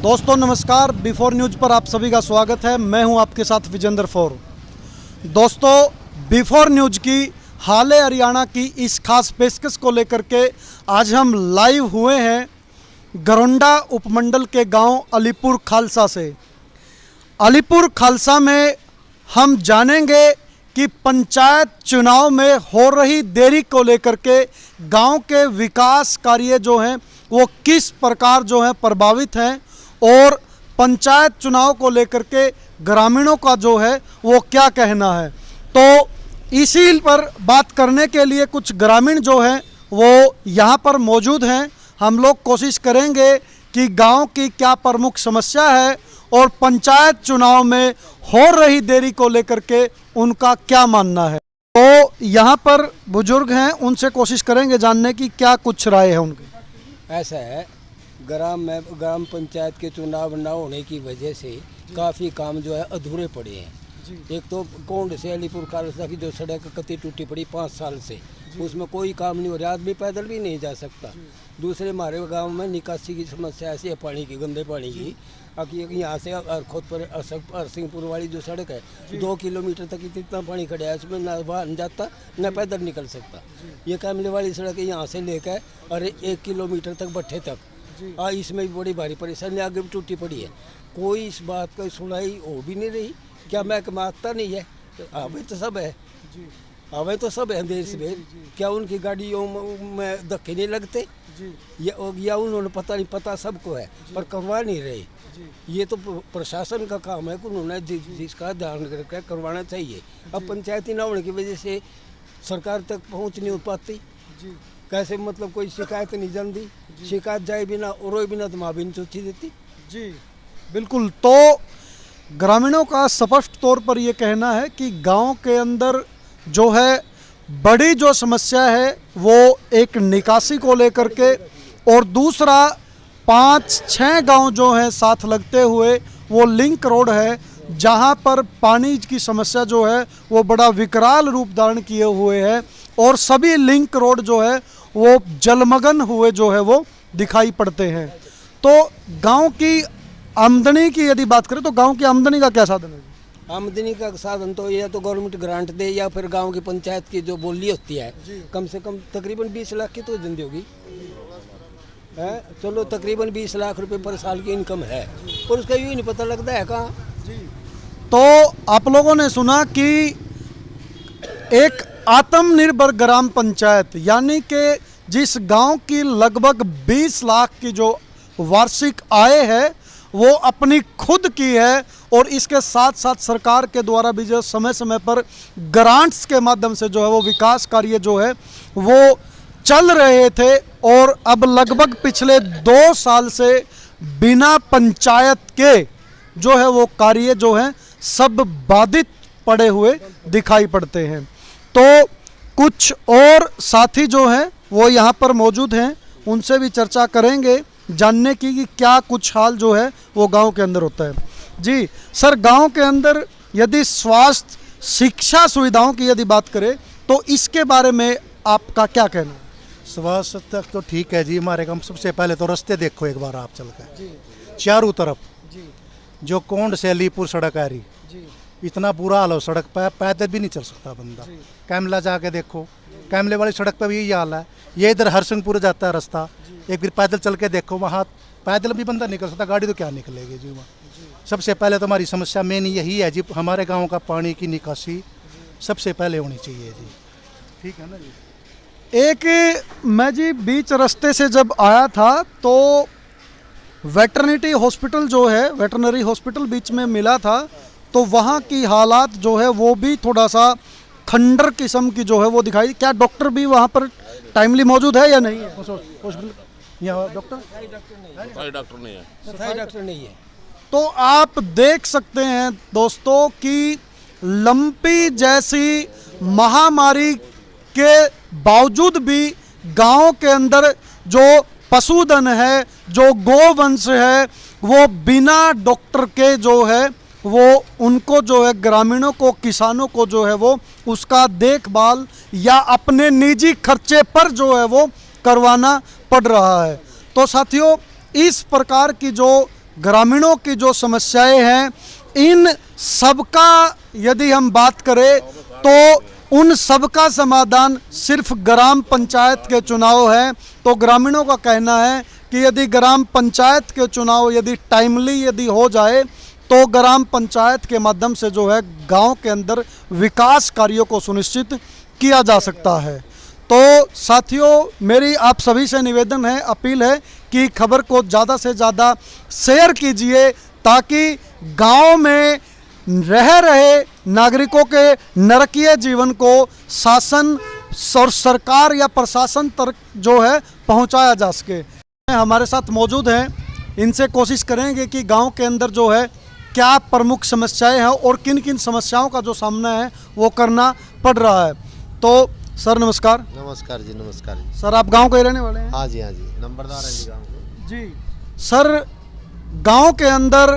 दोस्तों नमस्कार, before news पर आप सभी का स्वागत है। मैं हूं आपके साथ विजेंद्र फौर। दोस्तों, बिफोर न्यूज़ की हाले हरियाणा की इस खास पेशकश को लेकर के आज हम लाइव हुए हैं गरोंडा उपमंडल के गांव अलीपुर खालसा से। अलीपुर खालसा में हम जानेंगे कि पंचायत चुनाव में हो रही देरी को लेकर के गांव के विकास कार्य जो हैं वो किस प्रकार जो है प्रभावित हैं और पंचायत चुनाव को लेकर के ग्रामीणों का जो है वो क्या कहना है। तो इसी पर बात करने के लिए कुछ ग्रामीण जो हैं वो यहाँ पर मौजूद हैं। हम लोग कोशिश करेंगे कि गांव की क्या प्रमुख समस्या है और पंचायत चुनाव में हो रही देरी को लेकर के उनका क्या मानना है। तो यहाँ पर बुजुर्ग हैं, उनसे कोशिश करेंगे जानने की क्या कुछ राय है उनकी। ऐसा है, ग्राम पंचायत के चुनाव न होने की वजह से काफ़ी काम जो है अधूरे पड़े हैं। एक तो कोंड से अलीपुर खालसा की जो सड़क कती टूटी पड़ी 5 साल से, उसमें कोई काम नहीं हो रहा, आदमी पैदल भी नहीं जा सकता। दूसरे हमारे गांव में निकासी की समस्या ऐसी है, पानी की, गंदे पानी की। अब यहाँ से खुद पर अरसिंहपुर वाली जो सड़क है 2 किलोमीटर तक इतना पानी खड़ा है, उसमें न वाहन जाता न पैदल निकल सकता। ये कैमले वाली सड़क है यहाँ से लेकर और 1 किलोमीटर तक भट्ठे तक, इसमें भी बड़ी भारी परेशानी आगे भी टूटी पड़ी है। कोई इस बात की सुनाई हो भी नहीं रही। क्या महकमा आता नहीं है? हमें तो सब है, हमें तो सब है देश में। क्या उनकी गाड़ियों में धक्के नहीं लगते? या उन्होंने पता सबको है पर करवा नहीं रहे। ये तो प्रशासन का काम है कि उन्होंने जिसका ध्यान रखकर करवाना चाहिए। अब पंचायती न होने की वजह से सरकार तक पहुंच नहीं हो पाती। कैसे मतलब कोई शिकायत नहीं जानती, शिकायत जाए बिना रोए बिना तो माँ भी नहीं सोची देती। जी बिल्कुल। तो ग्रामीणों का स्पष्ट तौर पर ये कहना है कि गांव के अंदर जो है बड़ी जो समस्या है वो एक निकासी को लेकर के, और दूसरा 5-6 गांव जो है साथ लगते हुए वो लिंक रोड है जहां पर पानी की समस्या जो है वो बड़ा विकराल रूप धारण किए हुए है और सभी लिंक रोड जो है वो जलमग्न हुए जो है वो दिखाई पड़ते हैं। तो गांव की आमदनी की यदि बात करें तो गांव की आमदनी का क्या साधन है? आमदनी का साधन तो या तो गवर्नमेंट ग्रांट दे या फिर गांव की पंचायत की जो बोली होती है कम से कम तकरीबन 20 लाख की तो जिंदगी होगी है। चलो तकरीबन 20 लाख रुपए पर साल की इनकम है और उसका यूँ नहीं पता लगता है कहाँ। तो आप लोगों ने सुना कि एक आत्मनिर्भर ग्राम पंचायत यानी कि जिस गांव की लगभग 20 लाख की जो वार्षिक आय है वो अपनी खुद की है और इसके साथ साथ सरकार के द्वारा भी जो समय समय पर ग्रांट्स के माध्यम से जो है वो विकास कार्य जो है वो चल रहे थे और अब लगभग पिछले 2 साल से बिना पंचायत के जो है वो कार्य जो है सब बाधित पड़े हुए दिखाई पड़ते हैं। तो कुछ और साथी जो हैं वो यहाँ पर मौजूद हैं, उनसे भी चर्चा करेंगे जानने की कि क्या कुछ हाल जो है वो गांव के अंदर होता है। जी सर, गांव के अंदर यदि स्वास्थ्य शिक्षा सुविधाओं की यदि बात करें तो इसके बारे में आपका क्या कहना है? स्वास्थ्य तक तो ठीक है जी। हमारे गाँव सबसे पहले तो रास्ते देखो एक बार आप चल कर, चारों तरफ जो कोंड से अलीपुर सड़क आ रही, इतना बुरा हाल हो सड़क पर, पैदल भी नहीं चल सकता बंदा। कैमला जाके देखो, कैमले वाली सड़क पर भी यही हाल है। ये इधर हरसिंहपुर जाता है रास्ता, एक फिर पैदल चल के देखो, वहाँ पैदल भी बंदा निकल सकता, गाड़ी तो क्या निकलेगी जी वहाँ। सबसे पहले तो हमारी समस्या मेन यही है जी, हमारे गांव का पानी की निकासी सबसे पहले होनी चाहिए जी। ठीक है ना जी। एक मैं जी बीच रास्ते से जब आया था तो वेटरनिटी हॉस्पिटल जो है, वेटरनरी हॉस्पिटल बीच में मिला था, तो वहाँ की हालात जो है वो भी थोड़ा सा खंडर किस्म की जो है वो दिखाई। क्या डॉक्टर भी वहाँ पर टाइमली मौजूद है या नहीं है? यहाँ डॉक्टर नहीं है। तो आप देख सकते हैं दोस्तों कि लंपी जैसी महामारी के बावजूद भी गांव के अंदर जो पशुधन है, जो गोवंश है, वो बिना डॉक्टर के जो है वो उनको जो है ग्रामीणों को, किसानों को जो है वो उसका देखभाल या अपने निजी खर्चे पर जो है वो करवाना पड़ रहा है। तो साथियों, इस प्रकार की जो ग्रामीणों की जो समस्याएं हैं, इन सबका यदि हम बात करें तो उन सबका समाधान सिर्फ ग्राम पंचायत के चुनाव है। तो ग्रामीणों का कहना है कि यदि ग्राम पंचायत के चुनाव यदि टाइमली यदि हो जाए तो ग्राम पंचायत के माध्यम से जो है गांव के अंदर विकास कार्यों को सुनिश्चित किया जा सकता है। तो साथियों, मेरी आप सभी से निवेदन है, अपील है कि खबर को ज़्यादा से ज़्यादा शेयर कीजिए ताकि गांव में रह रहे नागरिकों के नरकीय जीवन को शासन और सरकार या प्रशासन तक जो है पहुंचाया जा सके। हमारे साथ मौजूद हैं, इनसे कोशिश करेंगे कि गांव के अंदर जो है क्या प्रमुख समस्याएं हैं और किन किन समस्याओं का जो सामना है वो करना पड़ रहा है। तो सर नमस्कार। नमस्कार जी, नमस्कार जी। सर आप गांव के ही रहने वाले हैं? हाँ जी, हाँ जी, नंबरदार हैं जी गाँव के। जी सर, गांव के अंदर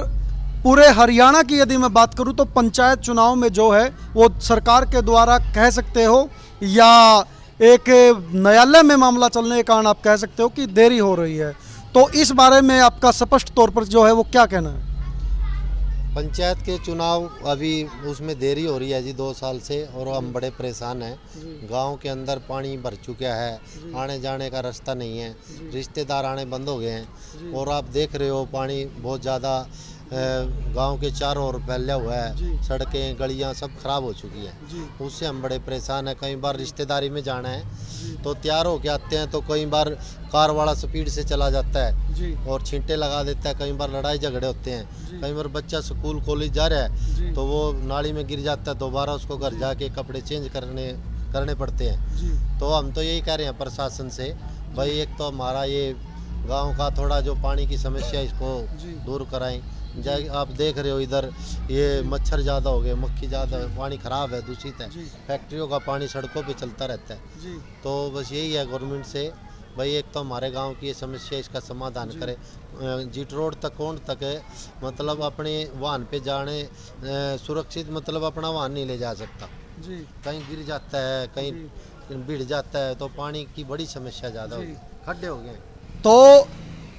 पूरे हरियाणा की यदि मैं बात करूं तो पंचायत चुनाव में जो है वो सरकार के द्वारा कह सकते हो या एक न्यायालय में मामला चलने के कारण आप कह सकते हो कि देरी हो रही है। तो इस बारे में आपका स्पष्ट तौर पर जो है वो क्या कहना है? पंचायत के चुनाव अभी उसमें देरी हो रही है जी 2 साल से, और हम बड़े परेशान हैं। गांव के अंदर पानी भर चुका है, आने जाने का रास्ता नहीं है, रिश्तेदार आने बंद हो गए हैं, और आप देख रहे हो पानी बहुत ज़्यादा गांव के चारों ओर फैला हुआ है। सड़कें गलियां सब खराब हो चुकी हैं, उससे हम बड़े परेशान हैं। कई बार रिश्तेदारी में जाना है तो तैयार होके आते हैं तो कई बार कार वाला स्पीड से चला जाता है और छींटे लगा देता है। कई बार लड़ाई झगड़े होते हैं। कई बार बच्चा स्कूल कॉलेज जा रहा है तो वो नाली में गिर जाता है, दोबारा उसको घर जाके कपड़े चेंज करने पड़ते हैं। तो हम तो यही कह रहे हैं प्रशासन से, भाई एक तो हमारा ये गांव का थोड़ा जो पानी की समस्या इसको दूर कराएं। आप देख रहे हो इधर ये मच्छर ज़्यादा हो गए, मक्खी ज़्यादा, पानी ख़राब है, दूषित है, फैक्ट्रियों का पानी सड़कों पे चलता रहता है। तो बस यही है गवर्नमेंट से, भाई एक तो हमारे गांव की ये समस्या, इसका समाधान करे। जीट रोड तक कौन तक है, मतलब अपने वाहन पे जाने सुरक्षित, मतलब अपना वाहन नहीं ले जा सकता, कहीं गिर जाता है, कहीं भिड़ जाता है, तो पानी की बड़ी समस्या ज़्यादा होगी, खड्डे हो गए। तो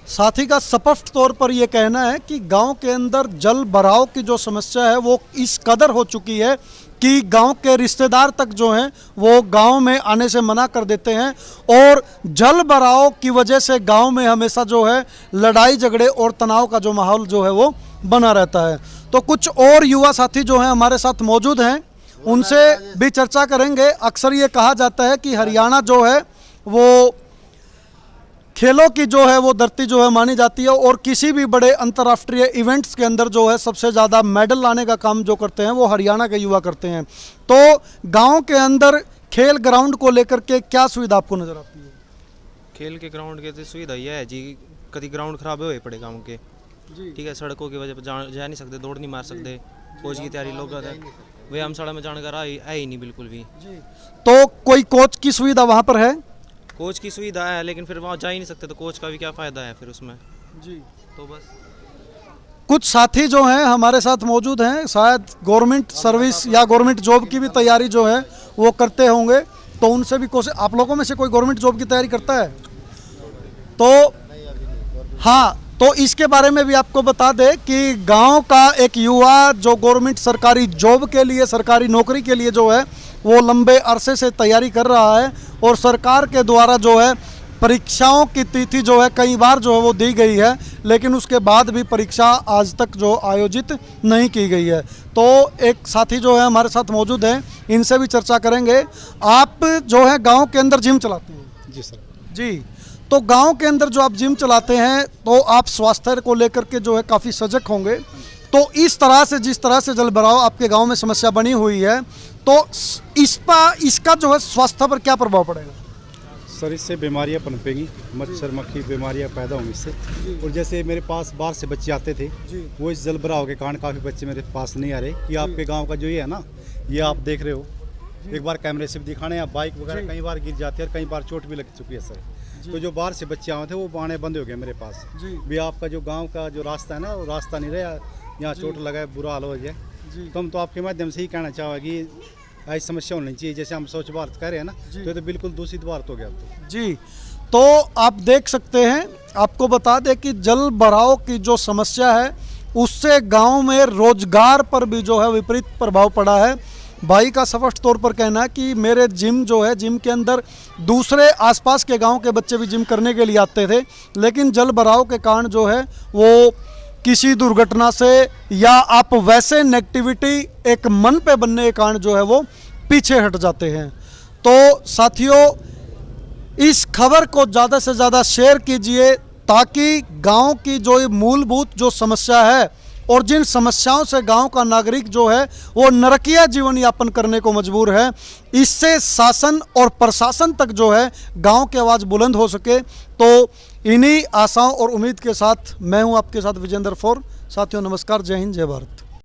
साथी का स्पष्ट तौर पर यह कहना है कि गांव के अंदर जल भराव की जो समस्या है वो इस कदर हो चुकी है कि गांव के रिश्तेदार तक जो हैं वो गांव में आने से मना कर देते हैं, और जल भराव की वजह से गांव में हमेशा जो है लड़ाई झगड़े और तनाव का जो माहौल जो है वो बना रहता है। तो कुछ और युवा साथी जो हैं हमारे साथ मौजूद हैं, उनसे भी चर्चा करेंगे। अक्सर ये कहा जाता है कि हरियाणा जो है वो खेलों की जो है वो धरती जो है मानी जाती है, और किसी भी बड़े अंतर्राष्ट्रीय इवेंट्स के अंदर जो है सबसे ज़्यादा मेडल लाने का काम जो करते हैं वो हरियाणा के युवा करते हैं। तो गांव के अंदर खेल ग्राउंड को लेकर के क्या सुविधा आपको नज़र आती है? खेल के ग्राउंड के सुविधा यह है जी, कभी ग्राउंड खराब हुए पड़े गाँव के, ठीक है, सड़कों की वजह पर जा नहीं सकते, दौड़ नहीं मार सकते, कोच की तैयारी लोग वे हम सड़क में जाने का है ही नहीं बिल्कुल भी। तो कोई कोच की सुविधा वहाँ पर है? कोच की सुविधा है लेकिन फिर वहाँ जा ही नहीं सकते, तो कोच का भी क्या फ़ायदा है फिर उसमें जी। तो बस कुछ साथी जो हैं हमारे साथ मौजूद हैं, शायद गवर्नमेंट सर्विस या गवर्नमेंट जॉब की भी तैयारी जो है वो करते होंगे, तो उनसे भी कोशिश, आप लोगों में से कोई गवर्नमेंट जॉब की तैयारी करता है? तो हाँ, तो इसके बारे में भी आपको बता दें कि गांव का एक युवा जो गवर्नमेंट सरकारी जॉब के लिए, सरकारी नौकरी के लिए जो है वो लंबे अरसे से तैयारी कर रहा है, और सरकार के द्वारा जो है परीक्षाओं की तिथि जो है कई बार जो है वो दी गई है, लेकिन उसके बाद भी परीक्षा आज तक जो आयोजित नहीं की गई है। तो एक साथी जो है हमारे साथ मौजूद हैं, इनसे भी चर्चा करेंगे। आप जो है गांव के अंदर जिम चलाते हैं? जी सर। जी, तो गांव के अंदर जो आप जिम चलाते हैं तो आप स्वास्थ्य को लेकर के जो है काफ़ी सजग होंगे। तो इस तरह से, जिस तरह से जल भराव आपके गांव में समस्या बनी हुई है, तो इसका जो है स्वास्थ्य पर क्या प्रभाव पड़ेगा? सर इससे बीमारियां पनपेंगी, मच्छर मक्खी बीमारियां पैदा होंगी इससे। और जैसे मेरे पास बाहर से बच्चे आते थे, वो इस जल भराव के कारण काफ़ी बच्चे मेरे पास नहीं आ रहे। कि आपके गांव का जो ये है ना, ये आप देख रहे हो, एक बार कैमरे से भी दिखाने, या बाइक वगैरह कई बार गिर जाती है और कई बार चोट भी लग चुकी है सर। तो जो बाहर से बच्चे आए थे वो आने बंद हो गए मेरे पास भी। आपका जो गाँव का जो रास्ता है ना, वो रास्ता नहीं रहा, यहाँ चोट लगा है, बुरा हाल हो जाए। तो हम तो आपके माध्यम से ही कहना चाहेंगे कि ऐसी समस्या होनी चाहिए। जैसे हम स्वच्छ भारत कह रहे हैं ना, तो ये तो बिल्कुल दूषित भारत हो गया अब तो। जी, तो आप देख सकते हैं, आपको बता दें कि जल भराव की जो समस्या है उससे गांव में रोजगार पर भी जो है विपरीत प्रभाव पड़ा है। भाई का स्पष्ट तौर पर कहना है कि मेरे जिम जो है, जिम के अंदर दूसरे आसपास के गांव के बच्चे भी जिम करने के लिए आते थे, लेकिन जल भराव के कारण जो है वो किसी दुर्घटना से या आप वैसे नेगेटिविटी एक मन पे बनने के कारण जो है वो पीछे हट जाते हैं। तो साथियों, इस खबर को ज़्यादा से ज़्यादा शेयर कीजिए ताकि गांव की जो ये मूलभूत जो समस्या है और जिन समस्याओं से गांव का नागरिक जो है वो नरकीय जीवन यापन करने को मजबूर है, इससे शासन और प्रशासन तक जो है गांव की आवाज़ बुलंद हो सके। तो इन्हीं आशाओं और उम्मीद के साथ मैं हूं आपके साथ विजेंद्र फॉर। साथियों नमस्कार, जय हिंद, जय भारत।